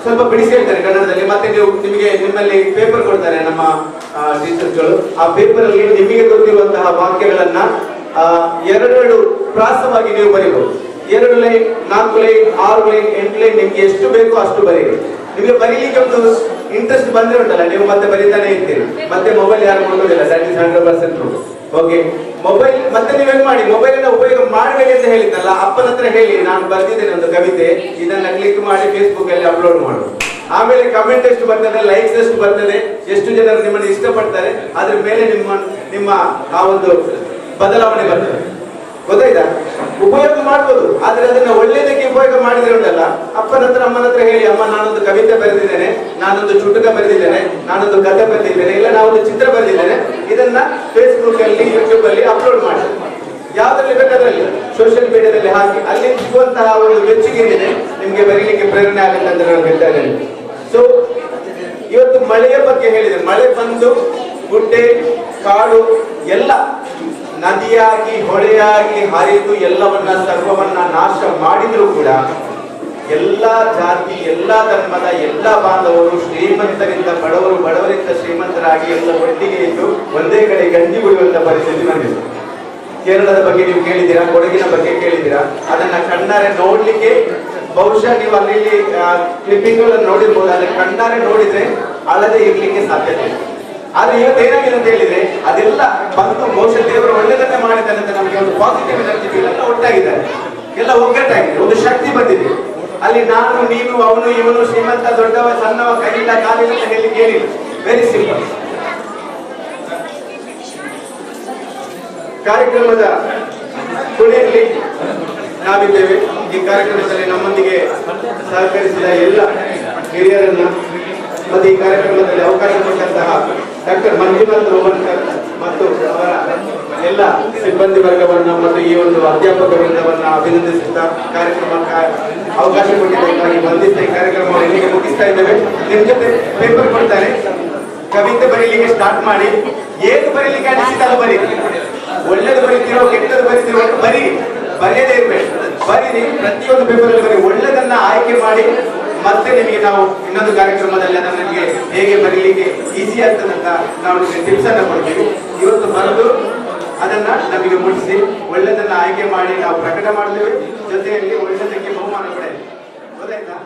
ಸ್ವಲ್ಪ ಬಿಡಿಸಿ ಹೇಳ್ತಾರೆ ಕನ್ನಡದಲ್ಲಿ, ಮತ್ತೆ ನೀವು ನಿಮ್ಮಲ್ಲಿ ಪೇಪರ್ ಕೊಡ್ತಾರೆ ನಮ್ಮ ಟೀಚರ್ಸ್ಗಳು. ಆ ಪೇಪರ್ ಅಲ್ಲಿ ನಿಮಗೆ ಗೊತ್ತಿರುವಂತಹ ವಾಕ್ಯಗಳನ್ನ 2 ಪ್ರಾಸವಾಗಿ ನೀವು ಬರೀಬಹುದು. 2 ಲೈನ್ 4 ಲೈನ್ 6 ಲೈನ್ 8 ಲೈನ್ ನಿಮ್ಗೆ ಎಷ್ಟು ಬೇಕೋ ಅಷ್ಟು ಬರೀರಿ. ನಿಮಗೆ ಬರೀಲಿಕ್ಕೆ ಒಂದು ಇಂಟ್ರೆಸ್ಟ್ ಬಂದ್ರೆ ಉಂಟಲ್ಲ, ನೀವು ಮತ್ತೆ ಬರೀತಾನೆ ಇರ್ತೀರಿ. ಮತ್ತೆ ಮೊಬೈಲ್ ಯಾರು ಮಾಡೋದಿಲ್ಲ, that is 100% true. Okay, mobile ಮತ್ತೆ ನೀವೇನ್ ಮಾಡಿ, ಮೊಬೈಲ್ ಅನ್ನ ಉಪಯೋಗ ಮಾಡಬೇಡಿ ಅಂತ ಹೇಳಿದ್ದಲ್ಲ, ಅಪ್ಪನ ಹತ್ರ ಹೇಳಿ ನಾನು ಬರ್ದಿದ್ದೇನೆ ಒಂದು ಕವಿತೆ, ಇದನ್ನ ಕ್ಲಿಕ್ ಮಾಡಿ ಫೇಸ್ಬುಕ್ ಅಲ್ಲಿ ಅಪ್ಲೋಡ್ ಮಾಡು. ಆಮೇಲೆ ಕಮೆಂಟ್ ಎಷ್ಟು ಬರ್ತದೆ, ಲೈಕ್ಸ್ ಎಷ್ಟು ಬರ್ತದೆ, ಎಷ್ಟು ಜನರು ನಿಮ್ಮನ್ನು ಇಷ್ಟಪಡ್ತಾರೆ, ಅದ್ರ ಮೇಲೆ ನಿಮ್ಮ ಆ ಒಂದು ಬದಲಾವಣೆ ಬರ್ತದೆ. ಗೊತ್ತಾಯ್ತಾ? ಉಪಯೋಗ ಮಾಡ್ಬೋದು, ಆದ್ರೆ ಅದನ್ನ ಒಳ್ಳೇದಕ್ಕೆ ಉಪಯೋಗ ಮಾಡಿದ್ರೆ ಉಂಟಲ್ಲ, ಅಪ್ಪನ ಹತ್ರ ಅಮ್ಮನ ಹತ್ರ ಹೇಳಿ, ಅಮ್ಮ ನಾನೊಂದು ಕವಿತೆ ಬರೆದಿದ್ದೇನೆ, ನಾನೊಂದು ಚುಟುಕ ಬರೆದಿದ್ದೇನೆ, ನಾನೊಂದು ಕಥೆ ಬರೆದಿದ್ದೇನೆ, ಇಲ್ಲ ನಾನೊಂದು ಚಿತ್ರ ಬರೆದಿದ್ದೇನೆ, ಇದನ್ನ ಫೇಸ್ಬುಕ್ ಅಲ್ಲಿ ಯೂಟ್ಯೂಬ್ ಅಲ್ಲಿ ಅಪ್ಲೋಡ್ ಮಾಡಿ, ಯಾವ್ದ್ರಲ್ಲಿ ಬೇಕಾದ್ರಲ್ಲಿ ಸೋಷಿಯಲ್ ಮೀಡಿಯಾದಲ್ಲಿ ಹಾಕಿ, ಅಲ್ಲಿ ಸಿಗುವಂತಹ ಒಂದು ಮೆಚ್ಚುಗೆ ಏನಿದೆ ನಿಮ್ಗೆ ಬರೀಲಿಕ್ಕೆ ಪ್ರೇರಣೆ ಆಗುತ್ತೆ ಅಂತ ನಾನು ಹೇಳ್ತಾ ಇದ್ದೇನೆ. ಸೊ ಇವತ್ತು ಮಳೆಯ ಬಗ್ಗೆ ಹೇಳಿದೆ. ಮಳೆ ಬಂದು ಗುಡ್ಡೆ ಕಾಡು ಎಲ್ಲ ನದಿಯಾಗಿ ಹೊಳೆಯಾಗಿ ಹರಿದು ಎಲ್ಲವನ್ನ ಸರ್ವವನ್ನ ನಾಶ ಮಾಡಿದ್ರು ಕೂಡ ಎಲ್ಲಾ ಜಾತಿ ಎಲ್ಲಾ ಧರ್ಮದ ಎಲ್ಲಾ ಬಾಂಧವರು ಶ್ರೀಮಂತರಿಂದ ಬಡವರು, ಬಡವರಿಂದ ಶ್ರೀಮಂತರಾಗಿ ಎಲ್ಲ ಒಟ್ಟಿಗೆ ಇದ್ದು ಒಂದೇ ಕಡೆ ಗಂಜಿ ಕುಡಿಯುವಂತ ಪರಿಸ್ಥಿತಿ ಬಂದಿದೆ. ಕೇರಳದ ಬಗ್ಗೆ ನೀವು ಕೇಳಿದ್ದೀರಾ, ಕೊಡಗಿನ ಬಗ್ಗೆ ಕೇಳಿದ್ದೀರಾ. ಅದನ್ನ ಕಣ್ಣಾರೆ ನೋಡ್ಲಿಕ್ಕೆ ಬಹುಶಃ ನೀವು ಅಲ್ಲಿ ಕ್ಲಿಪ್ಪಿಂಗ್ ನೋಡಿರ್ಬೋದು. ಅದನ್ನ ಕಣ್ಣಾರೆ ನೋಡಿದ್ರೆ ಅಳದೆ ಇರ್ಲಿಕ್ಕೆ ಸಾಧ್ಯತೆ ಇದೆ. ಆದ್ರೆ ಇವತ್ತು ಏನಾಗಿದೆ ಅಂತ ಹೇಳಿದ್ರೆ ಅದೆಲ್ಲ ಬಂದು ಬಹುಶಃ ದೇವರು ಒಳ್ಳೆದನ್ನೇ ಮಾಡಿದ್ದಾನೆ ಅಂತ ನಮಗೆ ಒಂದು ಪಾಸಿಟಿವ್ ಎನರ್ಜಿ ಫೀಲ್ ಎಲ್ಲ ಒಟ್ಟಾಗಿದ್ದಾರೆ, ಎಲ್ಲ ಒಗ್ಗಟ್ಟಾಗಿದೆ, ಒಂದು ಶಕ್ತಿ ಬಂದಿದೆ. ಅಲ್ಲಿ ನಾನು ನೀನು ಅವನು ಇವನು ಶ್ರೀಮಂತ ದೊಡ್ಡವ ಸಣ್ಣವ ಕೈಯಿಲ್ಲ ಕಾಲಿಲ್ಲ ಅಂತ ಹೇಳಲಿಕ್ಕೆ ಏನಿಲ್ಲ. Very simple. ಕಾರ್ಯಕ್ರಮದ ಕೊನೆಯಲ್ಲಿ ನಾವಿದ್ದೇವೆ. ಈ ಕಾರ್ಯಕ್ರಮದಲ್ಲಿ ನಮ್ಮೊಂದಿಗೆ ಸಹಕರಿಸಿದ ಎಲ್ಲ ಹಿರಿಯರನ್ನ ಮತ್ತೆ ಈ ಕಾರ್ಯಕ್ರಮದಲ್ಲಿ ಅವಕಾಶ ಕೊಟ್ಟಂತಹ ಡಾಕ್ಟರ್ ಮಂಜುನಾಥ್ ರೋಹನ್ಕರ್ ಮತ್ತು ಅವರ ಎಲ್ಲ ಸಿಬ್ಬಂದಿ ವರ್ಗವನ್ನ ಮತ್ತು ಈ ಒಂದು ಅಧ್ಯಾಪಕ ವೃಂದವನ್ನ ಅಭಿನಂದಿಸುತ್ತಾ ಕಾರ್ಯಕ್ರಮಕ್ಕೆ ಅವಕಾಶ ಕೊಟ್ಟಿದ್ದಕ್ಕಾಗಿ ವಂದಿಸ್ತಾ ಈ ಕಾರ್ಯಕ್ರಮ ಇಲ್ಲಿಗೆ ಮುಗಿಸ್ತಾ ಇದ್ದೇವೆ. ನಿಮ್ ಜೊತೆ ಪೇಪರ್ ಕೊಡ್ತಾರೆ, ಕವಿತೆ ಬರೀಲಿಕ್ಕೆ ಸ್ಟಾರ್ಟ್ ಮಾಡಿ. ಏನು ಬರೀಲಿಕ್ಕೆ ಅನಿಸಿದಲ್ಲ ಬರೀ, ಒಳ್ಳೇದು ಬರೀತಿರೋ ಕೆಟ್ಟದ್ದು ಬರೀತಿರೋ ಬರೆಯದೇ ಇರ್ಬೇಕು, ಬರೀರಿ. ಪ್ರತಿಯೊಂದು ಪೇಪರ್ ಅಲ್ಲಿ ಬರೀ, ಒಳ್ಳೆದನ್ನ ಆಯ್ಕೆ ಮಾಡಿ ಮತ್ತೆ ನಿಮಗೆ ನಾವು ಇನ್ನೊಂದು ಕಾರ್ಯಕ್ರಮದಲ್ಲಿ ಅದನ್ನು ನಿಮಗೆ ಹೇಗೆ ಬರೀಲಿಕ್ಕೆ ಈಸಿ ಆಗ್ತದಂತ ನಾವು ನಿಮಗೆ ಟಿಪ್ಸ್ ಅನ್ನ ಕೊಡ್ತೀವಿ. ಇವತ್ತು ಬರೆದು ಅದನ್ನ ನಮಗೆ ಮುಟ್ಟಿಸಿ ಒಳ್ಳೆದನ್ನ ಆಯ್ಕೆ ಮಾಡಿ ನಾವು ಪ್ರಕಟ ಮಾಡ್ತೇವೆ. ಜೊತೆಯಲ್ಲಿ ಒಳ್ಳೆದಕ್ಕೆ ಬಹುಮಾನ ಕೂಡ ಇದೆ. ಗೊತ್ತಾಯ್ತಾ?